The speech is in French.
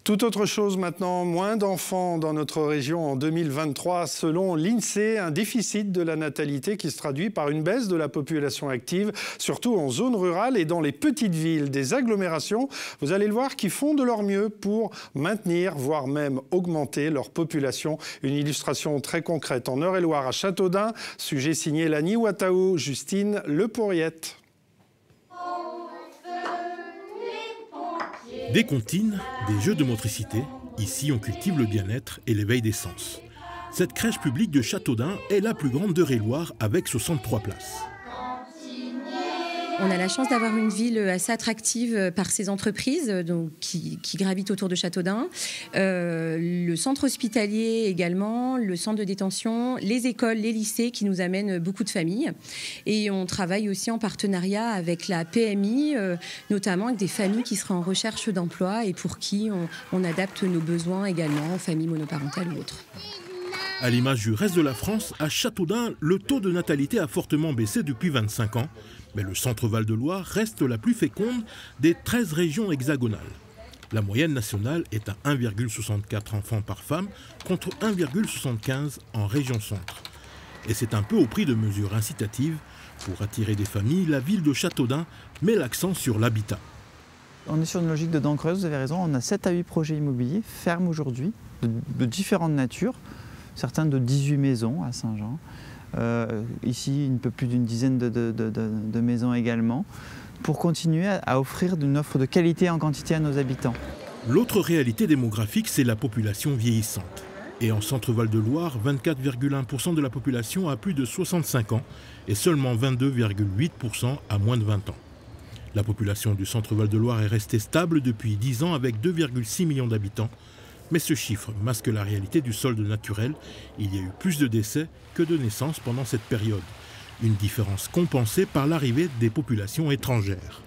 Tout autre chose maintenant, moins d'enfants dans notre région en 2023. Selon l'INSEE, un déficit de la natalité qui se traduit par une baisse de la population active, surtout en zone rurale et dans les petites villes. Des agglomérations, vous allez le voir, qui font de leur mieux pour maintenir, voire même augmenter leur population. Une illustration très concrète en Eure-et-Loire à Châteaudun. Sujet signé Lani Ouattaou, Justine Le Pourriette. Des comptines, des jeux de motricité, ici on cultive le bien-être et l'éveil des sens. Cette crèche publique de Châteaudun est la plus grande d'Eure-et-Loire avec 63 places. On a la chance d'avoir une ville assez attractive par ses entreprises qui gravitent autour de Châteaudun. Le centre hospitalier également, le centre de détention, les écoles, les lycées qui nous amènent beaucoup de familles. Et on travaille aussi en partenariat avec la PMI, notamment avec des familles qui seraient en recherche d'emploi et pour qui on adapte nos besoins également aux familles monoparentales ou autres. À l'image du reste de la France, à Châteaudun, le taux de natalité a fortement baissé depuis 25 ans. Mais le centre Val-de-Loire reste la plus féconde des 13 régions hexagonales. La moyenne nationale est à 1,64 enfants par femme contre 1,75 en région centre. Et c'est un peu au prix de mesures incitatives. Pour attirer des familles, la ville de Châteaudun met l'accent sur l'habitat. On est sur une logique de dents creuses, vous avez raison. On a 7 à 8 projets immobiliers fermes aujourd'hui, de différentes natures. Certains de 18 maisons à Saint-Jean. Ici, un peu plus d'une dizaine de maisons également, pour continuer à offrir une offre de qualité en quantité à nos habitants. L'autre réalité démographique, c'est la population vieillissante. Et en Centre-Val de Loire, 24,1% de la population a plus de 65 ans et seulement 22,8% a moins de 20 ans. La population du Centre-Val de Loire est restée stable depuis 10 ans avec 2,6 millions d'habitants. Mais ce chiffre masque la réalité du solde naturel. Il y a eu plus de décès que de naissances pendant cette période. Une différence compensée par l'arrivée des populations étrangères.